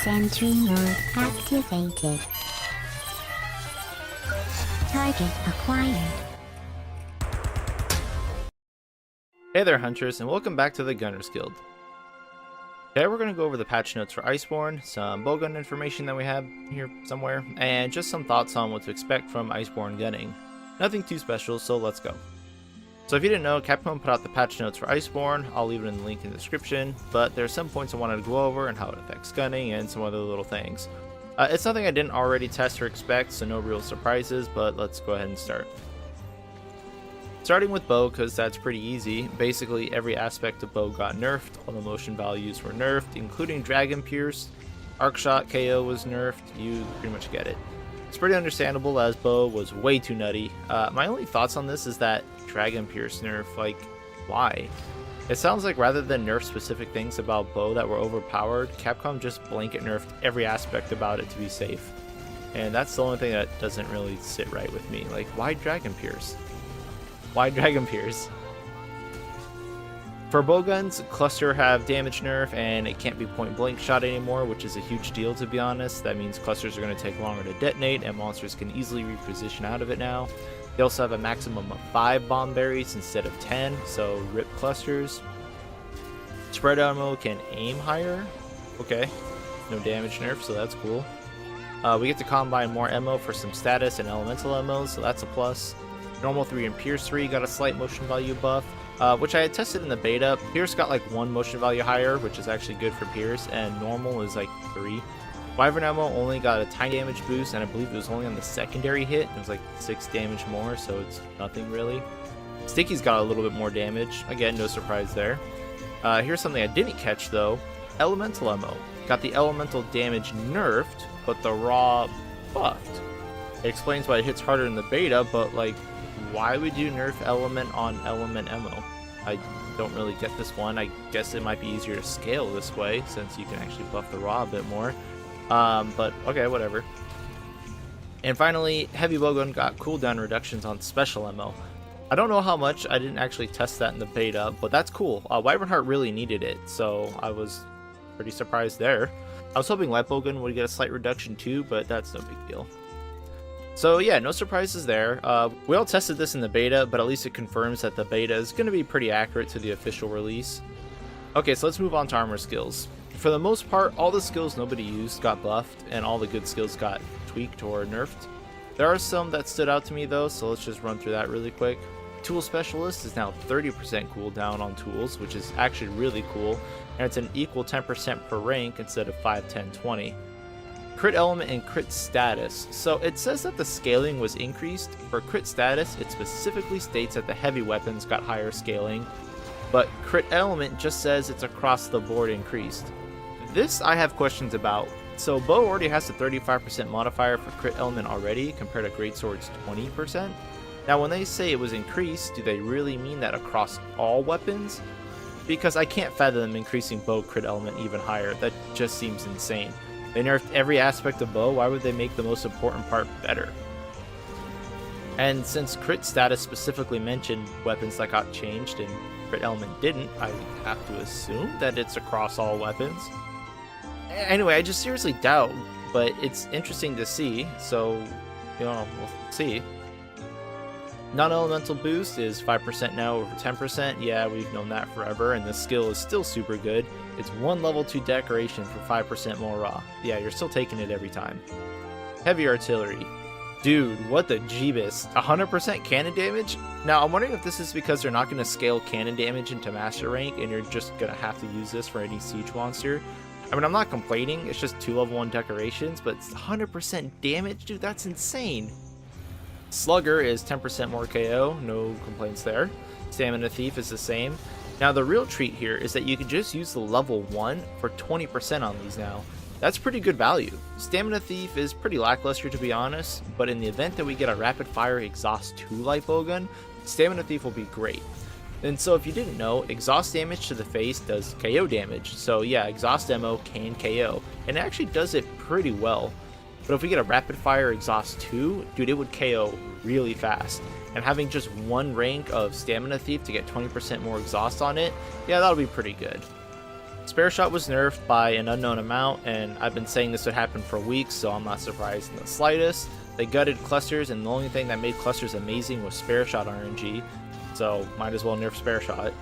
Sentry mode activated. Target acquired. Hey there hunters, and welcome back to the Gunners Guild. Today we're going to go over the patch notes for Iceborne, some bowgun information that we have here somewhere, and just some thoughts on what to expect from Iceborne gunning. Nothing too special, so let's go. So if you didn't know, Capcom put out the patch notes for Iceborne. I'll leave it in the link in the description, but there are some points I wanted to go over and how it affects gunning and some other little things. It's nothing I didn't already test or expect, so no real surprises, but let's go ahead and start. Starting with bow, because that's pretty easy. Basically every aspect of bow got nerfed, all the motion values were nerfed, including Dragon Pierce. Arc Shot KO was nerfed, you pretty much get it. It's pretty understandable as bow was way too nutty. My only thoughts on this is that Dragon Pierce nerf, like, why? It sounds like rather than nerf specific things about bow that were overpowered, Capcom just blanket nerfed every aspect about it to be safe. And that's the only thing that doesn't really sit right with me. Like, why Dragon Pierce? Why Dragon Pierce? For bowguns, cluster have damage nerf and it can't be point blank shot anymore, which is a huge deal to be honest. That means clusters are going to take longer to detonate and monsters can easily reposition out of it now. They also have a maximum of 5 bomb berries instead of 10, so rip clusters. Spread ammo can aim higher. Okay, no damage nerf, so that's cool. We get to combine more ammo for some status and elemental ammo, so that's a plus. Normal 3 and Pierce 3 got a slight motion value buff, which I had tested in the beta. Pierce got like 1 motion value higher, which is actually good for Pierce, and normal is like 3. Wyvern ammo only got a tiny damage boost, and I believe it was only on the secondary hit. It was like 6 damage more, so it's nothing really. Sticky's got a little bit more damage. Again, no surprise there. Here's something I didn't catch though. Elemental ammo. Got the elemental damage nerfed, but the raw buffed. It explains why it hits harder in the beta, but like, why would you nerf element on element ammo? I don't really get this one. I guess it might be easier to scale this way since you can actually buff the raw a bit more. But okay, whatever. And finally, heavy bowgun got cooldown reductions on special ammo. I don't know how much, I didn't actually test that in the beta, but that's cool. Wyvern Heart really needed it, so I was pretty surprised there. I was hoping light bowgun would get a slight reduction too, but that's no big deal. So yeah, no surprises there. We all tested this in the beta, but at least it confirms that the beta is going to be pretty accurate to the official release. Okay, so let's move on to armor skills. For the most part, all the skills nobody used got buffed, and all the good skills got tweaked or nerfed. There are some that stood out to me though, so let's just run through that really quick. Tool Specialist is now 30% cooldown on tools, which is actually really cool, and it's an equal 10% per rank instead of 5, 10, 20. Crit element and crit status. So it says that the scaling was increased. For crit status, it specifically states that the heavy weapons got higher scaling, but crit element just says it's across the board increased. This I have questions about. So bow already has a 35% modifier for crit element already compared to greatsword's 20%. Now when they say it was increased, do they really mean that across all weapons? Because I can't fathom them increasing bow crit element even higher. That just seems insane. They nerfed every aspect of bow, why would they make the most important part better? And since crit status specifically mentioned weapons that got changed and crit element didn't, I have to assume that it's across all weapons. Anyway, I just seriously doubt, but it's interesting to see, so, you know, we'll see. Non-elemental boost is 5% now over 10%. Yeah, we've known that forever, and the skill is still super good. It's 1 level 2 decoration for 5% more raw. Yeah, you're still taking it every time. Heavy artillery. Dude, what the jeebus. 100% cannon damage? Now, I'm wondering if this is because they're not going to scale cannon damage into master rank, and you're just going to have to use this for any siege monster. I mean, I'm not complaining, it's just 2 level 1 decorations, but 100% damage? Dude, that's insane. Slugger is 10% more KO, no complaints there. Stamina Thief is the same. Now the real treat here is that you can just use the level 1 for 20% on these now. That's pretty good value. Stamina Thief is pretty lackluster to be honest, but in the event that we get a rapid fire exhaust 2 light bowgun, Stamina Thief will be great. And so if you didn't know, exhaust damage to the face does KO damage. So yeah, exhaust ammo can KO, and it actually does it pretty well. But if we get a rapid fire exhaust 2, dude, it would KO really fast. And having just 1 rank of Stamina Thief to get 20% more exhaust on it, yeah, that'll be pretty good. Spare Shot was nerfed by an unknown amount, and I've been saying this would happen for weeks, so I'm not surprised in the slightest. They gutted Clusters, and the only thing that made Clusters amazing was Spare Shot RNG, so might as well nerf Spare Shot.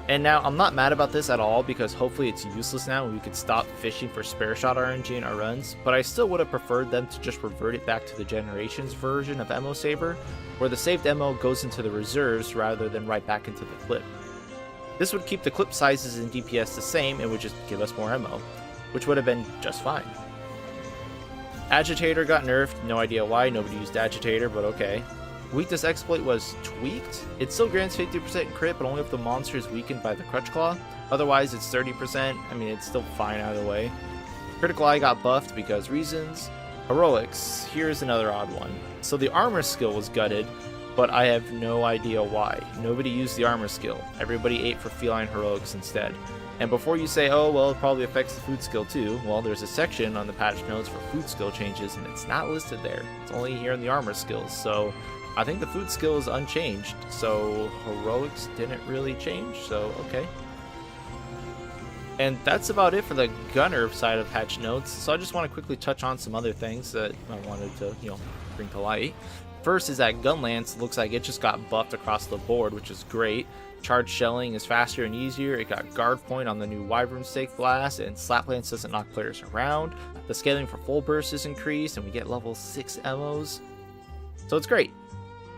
And now, I'm not mad about this at all, because hopefully it's useless now and we could stop fishing for Spare Shot RNG in our runs, but I still would have preferred them to just revert it back to the Generations version of Ammo Saver, where the saved ammo goes into the reserves rather than right back into the clip. This would keep the clip sizes and DPS the same and would just give us more ammo, which would have been just fine. Agitator got nerfed, no idea why, nobody used Agitator, but okay. Weakness Exploit was tweaked. It still grants 50% crit, but only if the monster is weakened by the Crutch Claw. Otherwise, it's 30%. I mean, it's still fine either way. Critical Eye got buffed because reasons. Heroics, here's another odd one. So the armor skill was gutted, but I have no idea why. Nobody used the armor skill. Everybody ate for Feline Heroics instead. And before you say, oh, well, it probably affects the food skill too, well, there's a section on the patch notes for food skill changes, and it's not listed there. It's only here in the armor skills, so I think the food skill is unchanged. So Heroics didn't really change, so okay. And that's about it for the gunner side of patch notes, so I just want to quickly touch on some other things that I wanted to, bring to light. First is that Gunlance looks like it just got buffed across the board, which is great. Charge shelling is faster and easier. It got guard point on the new Wyvern Stake Blast, and Slaplance doesn't knock players around. The scaling for full burst is increased, and we get level 6 ammos. So it's great.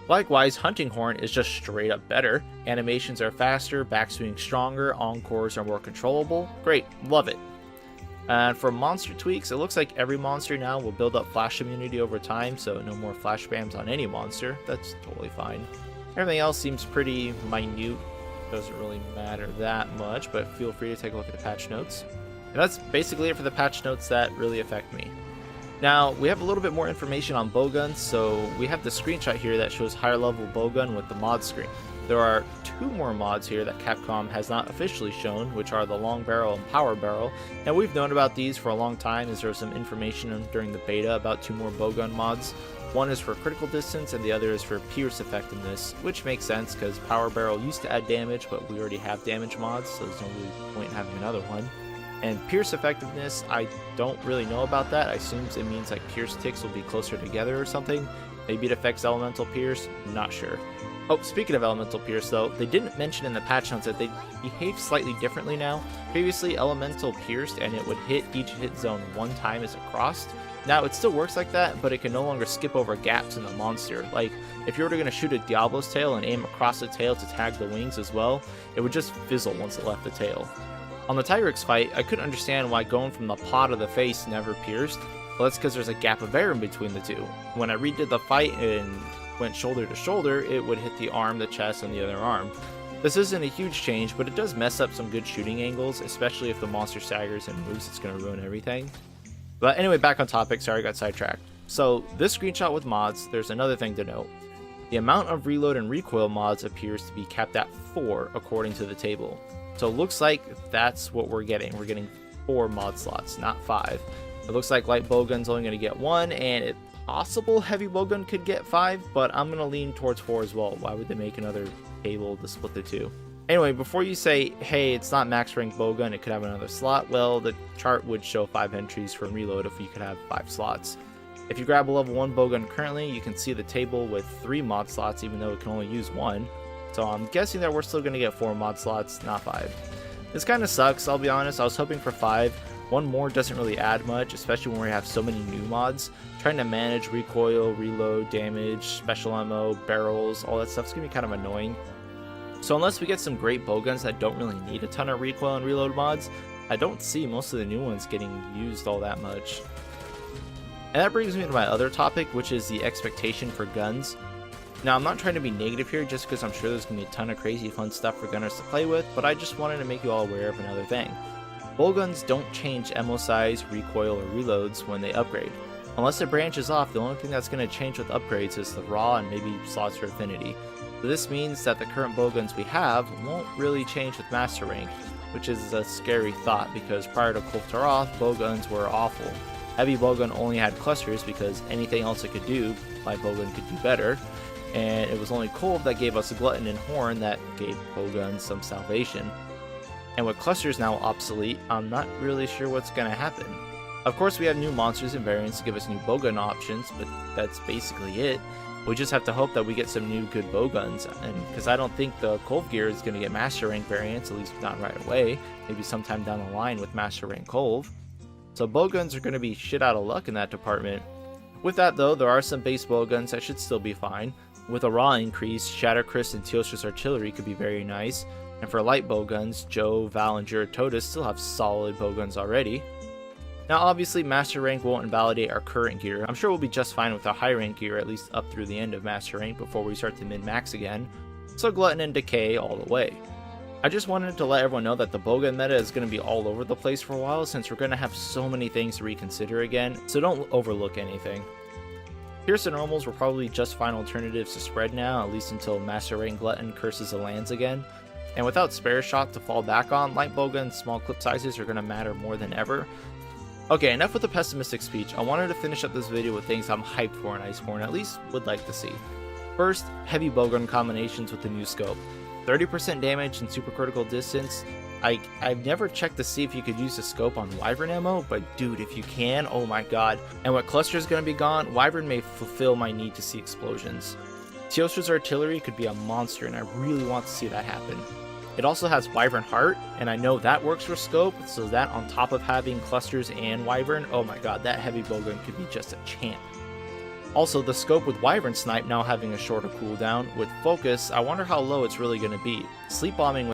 Likewise, Hunting Horn is just straight up better. Animations are faster, backswing stronger, encores are more controllable. Great, love it. And for monster tweaks, it looks like every monster now will build up flash immunity over time, so no more flash spams on any monster. That's totally fine. Everything else seems pretty minute. Doesn't really matter that much, but feel free to take a look at the patch notes. And that's basically it for the patch notes that really affect me. Now, we have a little bit more information on bowguns, so we have the screenshot here that shows higher level bowgun with the mod screen. There are 2 more mods here that Capcom has not officially shown, which are the Long Barrel and Power Barrel, and we've known about these for a long time as there was some information during the beta about 2 more bowgun mods. One is for critical distance and the other is for pierce effectiveness, which makes sense because Power Barrel used to add damage, but we already have damage mods, so there's no really point in having another one. And pierce effectiveness, I don't really know about that. I assume it means like pierce ticks will be closer together or something. Maybe it affects elemental pierce, not sure. Oh, speaking of elemental pierce though, they didn't mention in the patch notes that they behave slightly differently now. Previously, elemental pierced and it would hit each hit zone 1 time as it crossed. Now it still works like that, but it can no longer skip over gaps in the monster. Like, if you were going to shoot a Diablo's tail and aim across the tail to tag the wings as well, it would just fizzle once it left the tail. On the Tyrix fight, I couldn't understand why going from the pot of the face never pierced. Well, that's because there's a gap of air in between the two. When I redid the fight and went shoulder to shoulder, it would hit the arm, the chest, and the other arm. This isn't a huge change, but it does mess up some good shooting angles, especially if the monster staggers and moves, it's going to ruin everything. But anyway, back on topic, sorry I got sidetracked. So, this screenshot with mods, there's another thing to note. The amount of reload and recoil mods appears to be capped at 4 according to the table. So it looks like that's what we're getting. We're getting 4 mod slots, not 5. It looks like light bowgun's only going to get 1, and it's possible heavy bowgun could get 5, but I'm going to lean towards 4 as well. Why would they make another table to split the 2? Anyway, before you say, hey, it's not max rank bowgun, it could have another slot, well, the chart would show 5 entries for reload if you could have 5 slots. If you grab a level 1 bowgun currently, you can see the table with 3 mod slots, even though it can only use 1. So I'm guessing that we're still going to get 4 mod slots, not 5. This kind of sucks, I'll be honest. I was hoping for 5. 1 more doesn't really add much, especially when we have so many new mods. Trying to manage recoil, reload, damage, special ammo, barrels, all that stuff's going to be kind of annoying. So unless we get some great bowguns that don't really need a ton of recoil and reload mods, I don't see most of the new ones getting used all that much. And that brings me to my other topic, which is the expectation for guns. Now, I'm not trying to be negative here just because I'm sure there's going to be a ton of crazy fun stuff for gunners to play with, but I just wanted to make you all aware of another thing. Bowguns don't change ammo size, recoil, or reloads when they upgrade. Unless it branches off, the only thing that's going to change with upgrades is the raw and maybe slots for affinity. So this means that the current bowguns we have won't really change with master rank, which is a scary thought because prior to Kulf Taroth, bowguns were awful. Heavy bowgun only had clusters because anything else it could do, light bowgun could do better. And it was only Kulf that gave us a Glutton and Horn that gave bowguns some salvation. And with clusters now obsolete, I'm not really sure what's going to happen. Of course, we have new monsters and variants to give us new bowgun options, but that's basically it. We just have to hope that we get some new good bowguns, and because I don't think the Kolv gear is going to get Master Rank variants, at least not right away, maybe sometime down the line with Master Rank Kolv. So bowguns are going to be shit out of luck in that department. With that though, there are some base bowguns that should still be fine. With a raw increase, Shattercryst and Teal'c's artillery could be very nice, and for light bowguns, Joe, Val, and Juratotus still have solid bowguns already. Now obviously Master Rank won't invalidate our current gear. I'm sure we'll be just fine with our high rank gear at least up through the end of Master Rank before we start to min-max again, so Glutton and Decay all the way. I just wanted to let everyone know that the bowgun meta is going to be all over the place for a while since we're going to have so many things to reconsider again, so don't overlook anything. Pierce and normals were probably just fine alternatives to spread now, at least until Master Rank Glutton curses the lands again. And without spare shot to fall back on, light bowgun and small clip sizes are going to matter more than ever. Okay, enough with the pessimistic speech. I wanted to finish up this video with things I'm hyped for in Iceborne, at least would like to see. First, heavy bowgun combinations with the new scope. 30% damage and supercritical distance. I've never checked to see if you could use the scope on Wyvern ammo, but dude, if you can, oh my god. And with cluster is going to be gone, Wyvern may fulfill my need to see explosions. Teal'c's artillery could be a monster, and I really want to see that happen. It also has Wyvern Heart, and I know that works for scope, so that on top of having clusters and Wyvern, oh my god, that heavy bowgun could be just a champ. Also, the scope with Wyvern Snipe now having a shorter cooldown, with focus, I wonder how low it's really going to be. Sleep bombing